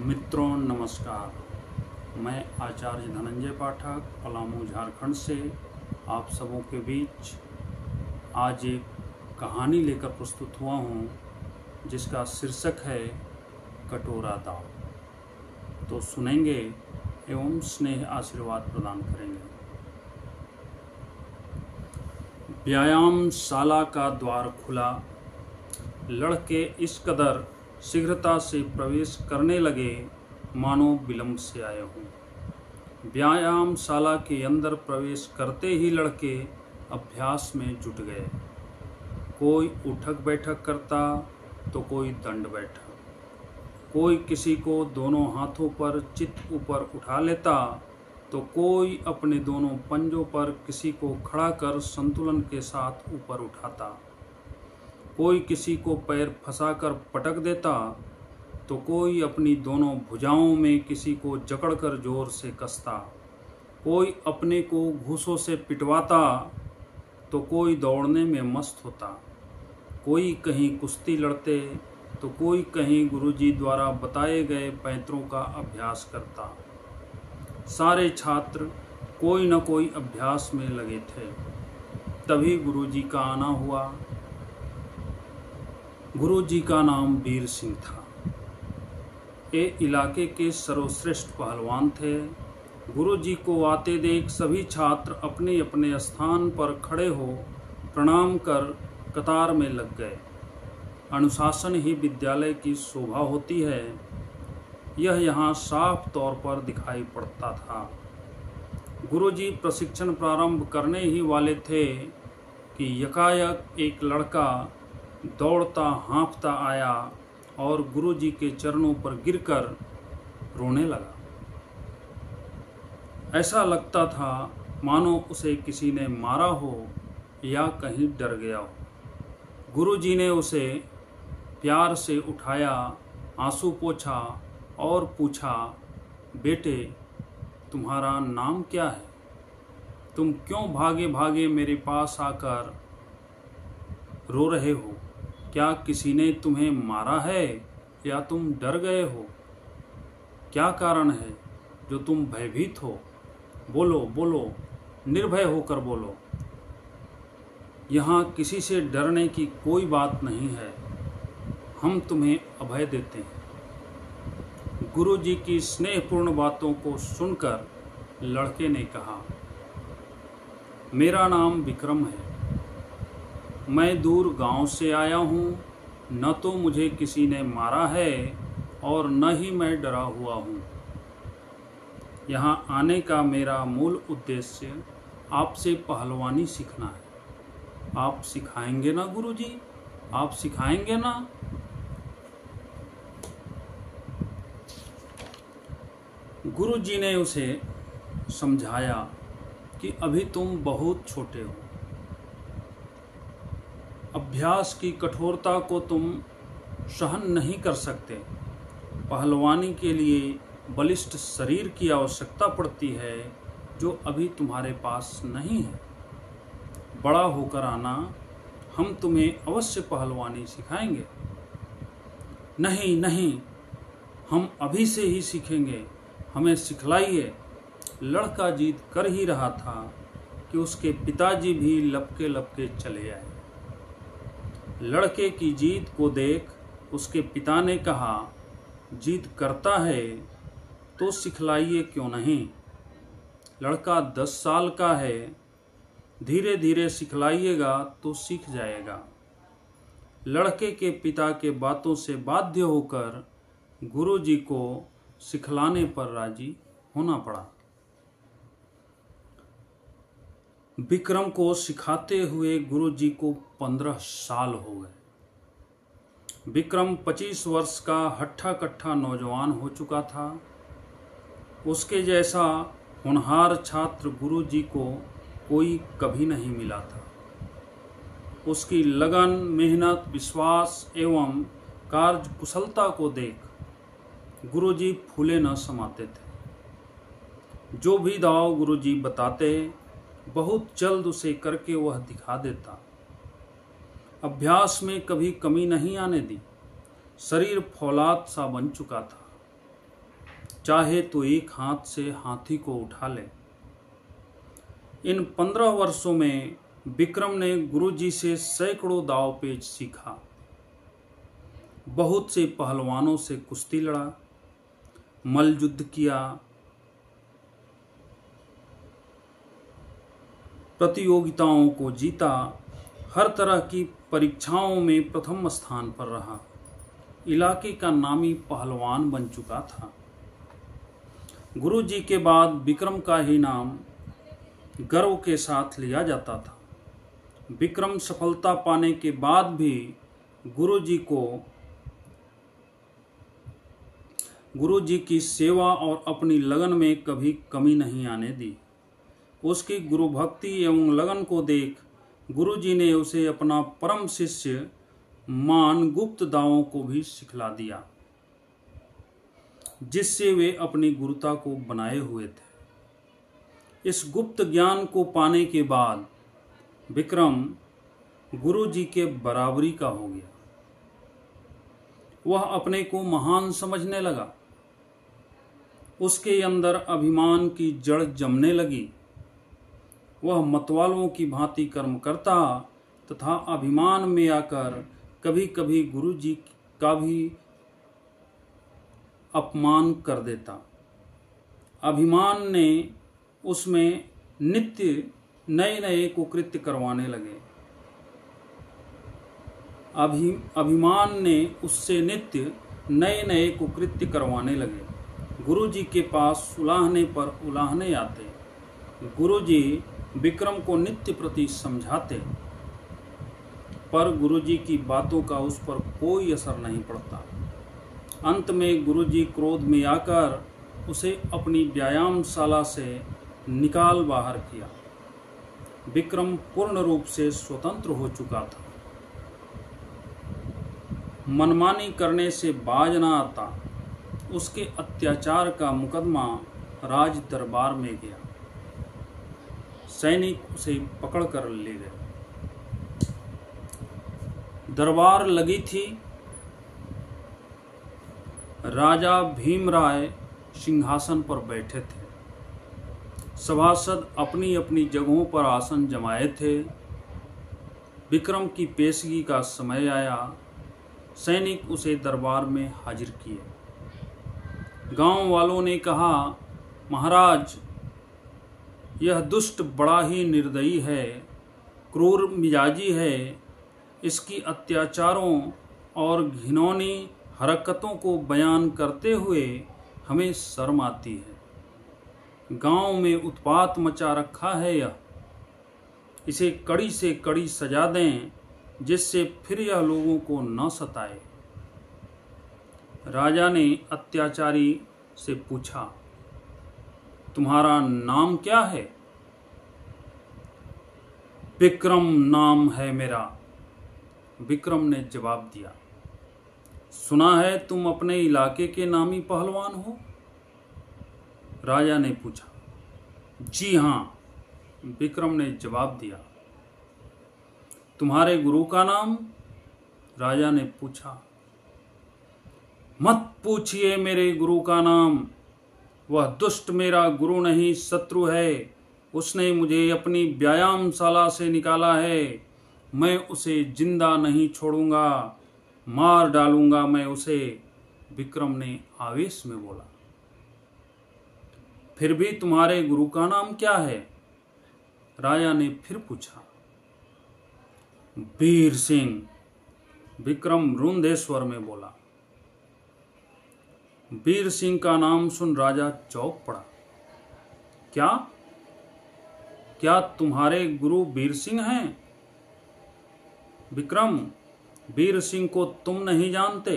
मित्रों नमस्कार। मैं आचार्य धनंजय पाठक पलामू झारखंड से आप सबों के बीच आज एक कहानी लेकर प्रस्तुत हुआ हूँ जिसका शीर्षक है कटोरा दाव। तो सुनेंगे एवं स्नेह आशीर्वाद प्रदान करेंगे। व्यायामशाला का द्वार खुला। लड़के इस कदर शीघ्रता से प्रवेश करने लगे मानो विलंब से आए हों। व्यायामशाला के अंदर प्रवेश करते ही लड़के अभ्यास में जुट गए। कोई उठक बैठक करता तो कोई दंड बैठक, कोई किसी को दोनों हाथों पर चित ऊपर उठा लेता तो कोई अपने दोनों पंजों पर किसी को खड़ा कर संतुलन के साथ ऊपर उठाता, कोई किसी को पैर फंसाकर पटक देता तो कोई अपनी दोनों भुजाओं में किसी को जकड़कर जोर से कसता, कोई अपने को घूंसों से पिटवाता तो कोई दौड़ने में मस्त होता, कोई कहीं कुश्ती लड़ते तो कोई कहीं गुरुजी द्वारा बताए गए पैंतरों का अभ्यास करता। सारे छात्र कोई न कोई अभ्यास में लगे थे। तभी गुरुजी का आना हुआ। गुरुजी का नाम वीर सिंह था। ये इलाके के सर्वश्रेष्ठ पहलवान थे। गुरुजी को आते देख सभी छात्र अपने अपने स्थान पर खड़े हो प्रणाम कर कतार में लग गए। अनुशासन ही विद्यालय की शोभा होती है, यह यहाँ साफ तौर पर दिखाई पड़ता था। गुरुजी प्रशिक्षण प्रारंभ करने ही वाले थे कि यकायक एक लड़का दौड़ता हाँफता आया और गुरुजी के चरणों पर गिरकर रोने लगा। ऐसा लगता था मानो उसे किसी ने मारा हो या कहीं डर गया हो। गुरुजी ने उसे प्यार से उठाया, आंसू पोंछा और पूछा, बेटे तुम्हारा नाम क्या है? तुम क्यों भागे भागे मेरे पास आकर रो रहे हो? क्या किसी ने तुम्हें मारा है या तुम डर गए हो? क्या कारण है जो तुम भयभीत हो? बोलो बोलो, निर्भय होकर बोलो। यहाँ किसी से डरने की कोई बात नहीं है, हम तुम्हें अभय देते हैं। गुरुजी की स्नेहपूर्ण बातों को सुनकर लड़के ने कहा, मेरा नाम विक्रम है। मैं दूर गांव से आया हूँ। न तो मुझे किसी ने मारा है और न ही मैं डरा हुआ हूँ। यहाँ आने का मेरा मूल उद्देश्य आपसे पहलवानी सीखना है। आप सिखाएंगे ना गुरुजी? आप सिखाएंगे ना? गुरुजी ने उसे समझाया कि अभी तुम बहुत छोटे हो। अभ्यास की कठोरता को तुम सहन नहीं कर सकते। पहलवानी के लिए बलिष्ठ शरीर की आवश्यकता पड़ती है जो अभी तुम्हारे पास नहीं है। बड़ा होकर आना, हम तुम्हें अवश्य पहलवानी सिखाएंगे। नहीं नहीं, हम अभी से ही सीखेंगे, हमें सिखलाइए। लड़का जिद कर ही रहा था कि उसके पिताजी भी लपके लपके चले आए। लड़के की जीद को देख उसके पिता ने कहा, जीद करता है तो सिखलाइए क्यों नहीं? लड़का 10 साल का है, धीरे धीरे सिखलाइएगा तो सीख जाएगा। लड़के के पिता के बातों से बाध्य होकर गुरुजी को सिखलाने पर राजी होना पड़ा। विक्रम को सिखाते हुए गुरुजी को 15 साल हो गए। विक्रम 25 वर्ष का हट्ठा कट्ठा नौजवान हो चुका था। उसके जैसा होनहार छात्र गुरुजी को कोई कभी नहीं मिला था। उसकी लगन, मेहनत, विश्वास एवं कार्यकुशलता को देख गुरुजी फूले न समाते थे। जो भी दाव गुरुजी बताते बहुत जल्द उसे करके वह दिखा देता। अभ्यास में कभी कमी नहीं आने दी। शरीर फौलाद सा बन चुका था। चाहे तो एक हाथ से हाथी को उठा ले। इन 15 वर्षों में विक्रम ने गुरुजी से सैकड़ों दाव पेच सीखा, बहुत से पहलवानों से कुश्ती लड़ा, मल्ल युद्ध किया, प्रतियोगिताओं को जीता, हर तरह की परीक्षाओं में प्रथम स्थान पर रहा, इलाके का नामी पहलवान बन चुका था। गुरुजी के बाद विक्रम का ही नाम गर्व के साथ लिया जाता था। विक्रम सफलता पाने के बाद भी गुरुजी की सेवा और अपनी लगन में कभी कमी नहीं आने दी। उसकी गुरु भक्ति एवं लगन को देख गुरुजी ने उसे अपना परम शिष्य मान गुप्त दावों को भी सिखला दिया, जिससे वे अपनी गुरुता को बनाए हुए थे। इस गुप्त ज्ञान को पाने के बाद विक्रम गुरुजी के बराबरी का हो गया। वह अपने को महान समझने लगा। उसके अंदर अभिमान की जड़ जमने लगी। वह मतवालों की भांति कर्म करता तथा अभिमान में आकर कभी कभी गुरुजी का भी अपमान कर देता। अभिमान ने उसमें नित्य नए नए कुकृत्य करवाने लगे। अभिमान ने उससे नित्य नए नए कुकृत्य करवाने लगे। गुरुजी के पास सुलाहने पर उलाहने आते। गुरुजी विक्रम को नित्य प्रति समझाते, पर गुरुजी की बातों का उस पर कोई असर नहीं पड़ता। अंत में गुरुजी क्रोध में आकर उसे अपनी व्यायामशाला से निकाल बाहर किया। विक्रम पूर्ण रूप से स्वतंत्र हो चुका था। मनमानी करने से बाज न आता। उसके अत्याचार का मुकदमा राज दरबार में गया। सैनिक उसे पकड़कर ले गए। दरबार लगी थी। राजा भीमराय सिंहासन पर बैठे थे। सभासद अपनी अपनी जगहों पर आसन जमाए थे। विक्रम की पेशगी का समय आया। सैनिक उसे दरबार में हाजिर किए। गांव वालों ने कहा, महाराज, यह दुष्ट बड़ा ही निर्दयी है, क्रूर मिजाजी है। इसकी अत्याचारों और घिनौनी हरकतों को बयान करते हुए हमें शर्म आती है। गांव में उत्पात मचा रखा है यह। इसे कड़ी से कड़ी सजा दें, जिससे फिर यह लोगों को न सताए। राजा ने अत्याचारी से पूछा, तुम्हारा नाम क्या है? विक्रम नाम है मेरा, विक्रम ने जवाब दिया। सुना है तुम अपने इलाके के नामी पहलवान हो? राजा ने पूछा। जी हाँ, विक्रम ने जवाब दिया। तुम्हारे गुरु का नाम? राजा ने पूछा। मत पूछिए मेरे गुरु का नाम। वह दुष्ट मेरा गुरु नहीं, शत्रु है। उसने मुझे अपनी व्यायामशाला से निकाला है। मैं उसे जिंदा नहीं छोड़ूंगा, मार डालूंगा मैं उसे, विक्रम ने आवेश में बोला। फिर भी तुम्हारे गुरु का नाम क्या है? राजा ने फिर पूछा। वीर सिंह, विक्रम रुंधे स्वर में बोला। वीर सिंह का नाम सुन राजा चौंक पड़ा। क्या तुम्हारे गुरु वीर सिंह हैं? विक्रम, वीर सिंह को तुम नहीं जानते।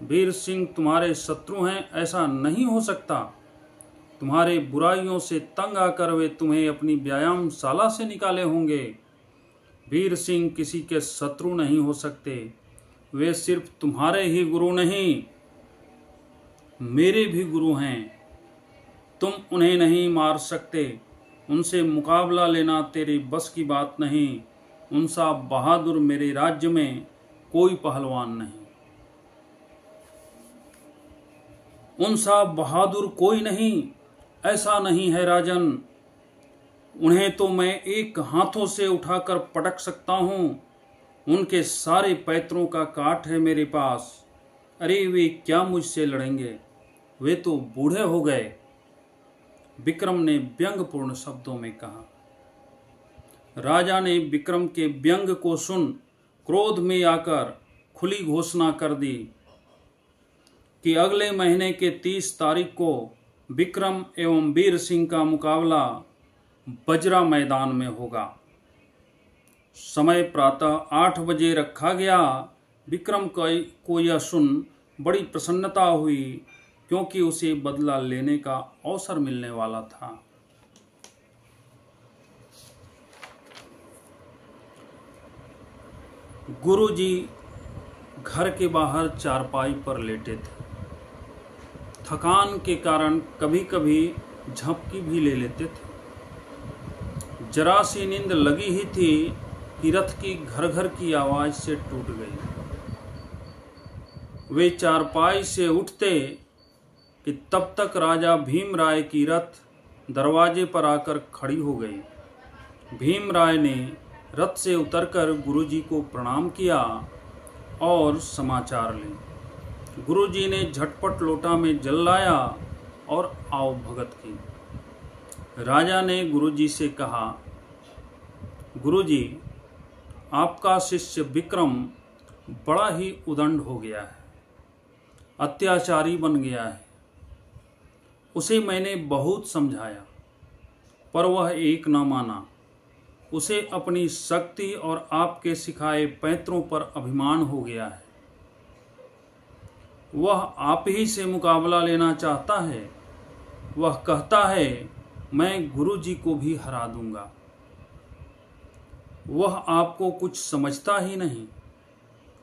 वीर सिंह तुम्हारे शत्रु हैं, ऐसा नहीं हो सकता। तुम्हारे बुराइयों से तंग आकर वे तुम्हें अपनी व्यायामशाला से निकाले होंगे। वीर सिंह किसी के शत्रु नहीं हो सकते। वे सिर्फ तुम्हारे ही गुरु नहीं, मेरे भी गुरु हैं। तुम उन्हें नहीं मार सकते। उनसे मुकाबला लेना तेरे बस की बात नहीं। उनसा बहादुर मेरे राज्य में कोई पहलवान नहीं। उनसा बहादुर कोई नहीं, ऐसा नहीं है राजन। उन्हें तो मैं एक हाथों से उठाकर पटक सकता हूँ। उनके सारे पैतरों का काट है मेरे पास। अरे वे क्या मुझसे लड़ेंगे, वे तो बूढ़े हो गए, विक्रम ने व्यंग्यपूर्ण शब्दों में कहा। राजा ने विक्रम के व्यंग को सुन क्रोध में आकर खुली घोषणा कर दी कि अगले महीने के 30 तारीख को विक्रम एवं वीर सिंह का मुकाबला बजरा मैदान में होगा। समय प्रातः 8 बजे रखा गया। विक्रम को यह सुन बड़ी प्रसन्नता हुई, क्योंकि उसे बदला लेने का अवसर मिलने वाला था। गुरुजी घर के बाहर चारपाई पर लेटे थे। थकान के कारण कभी कभी झपकी भी ले लेते थे। जरा सी नींद लगी ही थी कि रथ की घर घर की आवाज से टूट गई। वे चारपाई से उठते कि तब तक राजा भीमराय की रथ दरवाजे पर आकर खड़ी हो गई। भीमराय ने रथ से उतरकर गुरुजी को प्रणाम किया और समाचार ले। गुरुजी ने झटपट लोटा में जल लाया और आओ भगत की। राजा ने गुरुजी से कहा, गुरुजी, आपका शिष्य विक्रम बड़ा ही उदंड हो गया है, अत्याचारी बन गया है। उसे मैंने बहुत समझाया, पर वह एक न माना। उसे अपनी शक्ति और आपके सिखाए पैंतरों पर अभिमान हो गया है। वह आप ही से मुकाबला लेना चाहता है। वह कहता है मैं गुरुजी को भी हरा दूंगा। वह आपको कुछ समझता ही नहीं।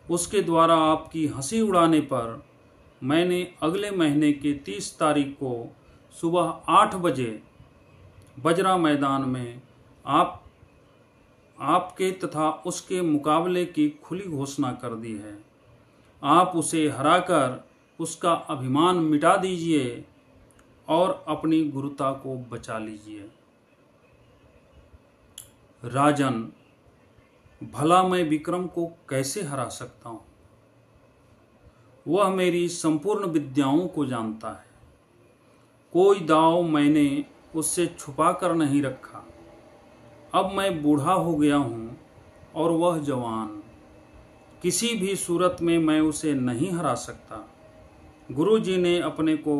उसके द्वारा आपकी हंसी उड़ाने पर मैंने अगले महीने के 30 तारीख को सुबह 8 बजे बजरा मैदान में आपके तथा उसके मुकाबले की खुली घोषणा कर दी है। आप उसे हराकर उसका अभिमान मिटा दीजिए और अपनी गुरुता को बचा लीजिए। राजन, भला मैं विक्रम को कैसे हरा सकता हूँ? वह मेरी संपूर्ण विद्याओं को जानता है। कोई दांव मैंने उससे छुपा कर नहीं रखा। अब मैं बूढ़ा हो गया हूँ और वह जवान। किसी भी सूरत में मैं उसे नहीं हरा सकता। गुरुजी ने अपने को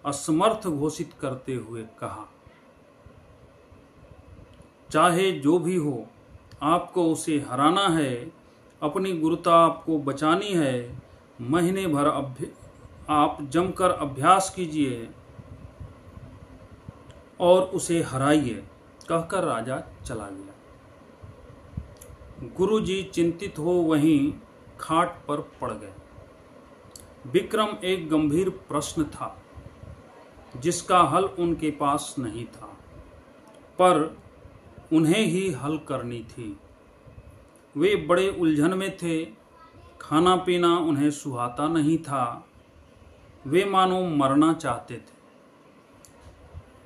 असमर्थ घोषित करते हुए कहा, चाहे जो भी हो, आपको उसे हराना है। अपनी गुरुता आपको बचानी है। महीने भर आप जमकर अभ्यास कीजिए और उसे हराइए, कहकर राजा चला गया। गुरुजी चिंतित हो वहीं खाट पर पड़ गए। विक्रम एक गंभीर प्रश्न था जिसका हल उनके पास नहीं था, पर उन्हें ही हल करनी थी। वे बड़े उलझन में थे। खाना पीना उन्हें सुहाता नहीं था। वे मानो मरना चाहते थे।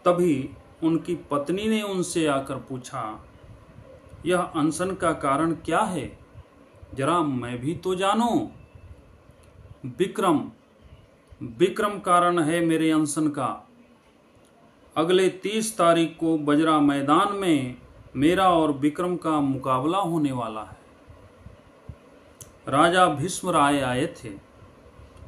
तभी उनकी पत्नी ने उनसे आकर पूछा, यह अनशन का कारण क्या है? जरा मैं भी तो जानूं। विक्रम कारण है मेरे अनशन का। अगले 30 तारीख को बजरा मैदान में मेरा और विक्रम का मुकाबला होने वाला है। राजा भीष्म राय आए थे।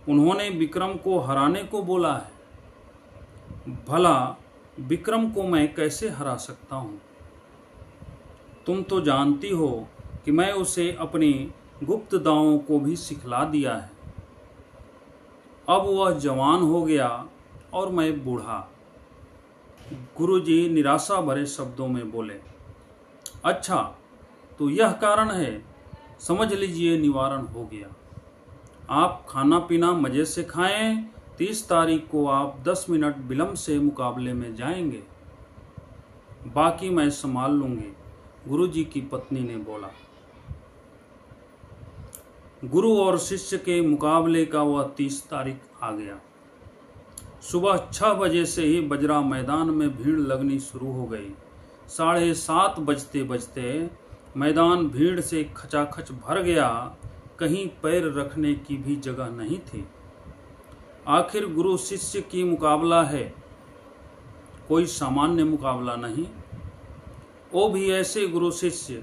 उन्होंने विक्रम को हराने को बोला है। भला विक्रम को मैं कैसे हरा सकता हूँ? तुम तो जानती हो कि मैं उसे अपनी गुप्त दावों को भी सिखला दिया है। अब वह जवान हो गया और मैं बूढ़ा। गुरुजी निराशा भरे शब्दों में बोले, अच्छा तो यह कारण है, समझ लीजिए निवारण हो गया। आप खाना पीना मजे से खाएं। 30 तारीख को आप 10 मिनट विलंब से मुकाबले में जाएंगे। बाकी मैं संभाल लूंगी, गुरुजी की पत्नी ने बोला। गुरु और शिष्य के मुकाबले का वह 30 तारीख आ गया। सुबह 6 बजे से ही बजरा मैदान में भीड़ लगनी शुरू हो गई। 7:30 बजते बजते मैदान भीड़ से खचाखच भर गया। कहीं पैर रखने की भी जगह नहीं थी। आखिर गुरु शिष्य की मुकाबला है, कोई सामान्य मुकाबला नहीं। वो भी ऐसे गुरु शिष्य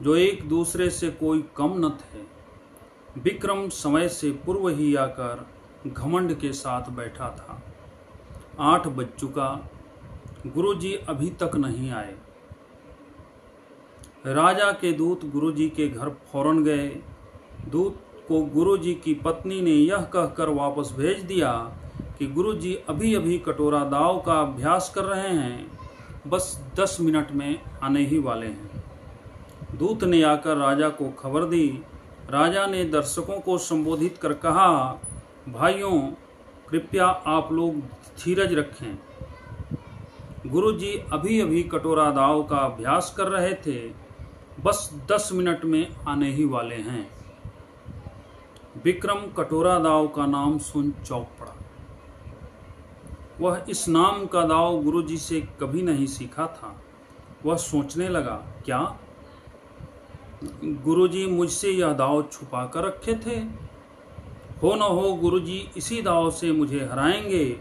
जो एक दूसरे से कोई कम न थे। विक्रम समय से पूर्व ही आकर घमंड के साथ बैठा था। 8 बज चुका, गुरुजी अभी तक नहीं आए। राजा के दूत गुरुजी के घर फौरन गए। दूत को गुरुजी की पत्नी ने यह कहकर वापस भेज दिया कि गुरुजी अभी अभी कटोरा दाव का अभ्यास कर रहे हैं, बस 10 मिनट में आने ही वाले हैं। दूत ने आकर राजा को खबर दी। राजा ने दर्शकों को संबोधित कर कहा, भाइयों, कृपया आप लोग धीरज रखें। गुरुजी अभी अभी कटोरा दाव का अभ्यास कर रहे थे, बस 10 मिनट में आने ही वाले हैं। विक्रम कटोरा दाव का नाम सुन चौंक पड़ा। वह इस नाम का दाव गुरुजी से कभी नहीं सीखा था। वह सोचने लगा, क्या गुरुजी मुझसे यह दाव छुपा कर रखे थे? हो न हो गुरुजी इसी दाव से मुझे हराएंगे।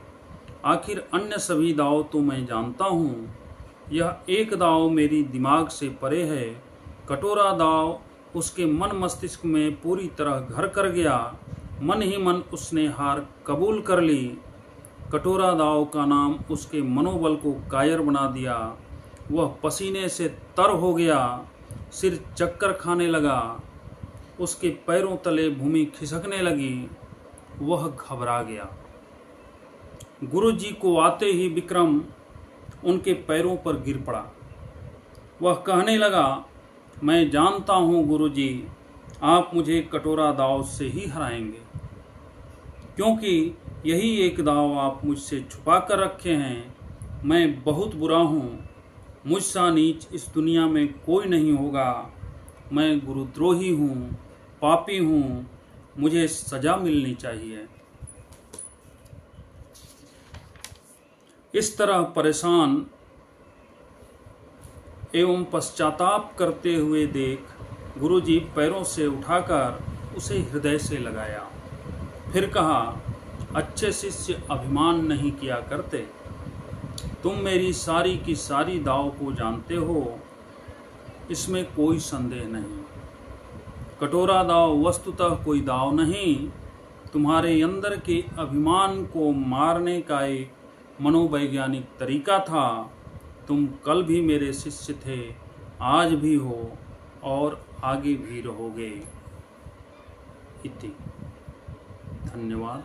आखिर अन्य सभी दाव तो मैं जानता हूँ, यह एक दाव मेरी दिमाग से परे है। कटोरा दाव उसके मन मस्तिष्क में पूरी तरह घर कर गया। मन ही मन उसने हार कबूल कर ली। कटोरा दाव का नाम उसके मनोबल को कायर बना दिया। वह पसीने से तर हो गया, सिर चक्कर खाने लगा, उसके पैरों तले भूमि खिसकने लगी। वह घबरा गया। गुरुजी को आते ही विक्रम उनके पैरों पर गिर पड़ा। वह कहने लगा, मैं जानता हूँ गुरुजी, आप मुझे कटोरा दाव से ही हराएंगे, क्योंकि यही एक दाव आप मुझसे छुपा कर रखे हैं। मैं बहुत बुरा हूँ, मुझसा नीच इस दुनिया में कोई नहीं होगा। मैं गुरुद्रोही हूँ, पापी हूँ, मुझे सजा मिलनी चाहिए। इस तरह परेशान एवं पश्चाताप करते हुए देख गुरुजी पैरों से उठाकर उसे हृदय से लगाया। फिर कहा, अच्छे शिष्य अभिमान नहीं किया करते। तुम मेरी सारी की सारी दाव को जानते हो, इसमें कोई संदेह नहीं। कटोरा दाव वस्तुतः कोई दाव नहीं, तुम्हारे अंदर के अभिमान को मारने का एक मनोवैज्ञानिक तरीका था। तुम कल भी मेरे शिष्य थे, आज भी हो और आगे भी रहोगे। इति। धन्यवाद।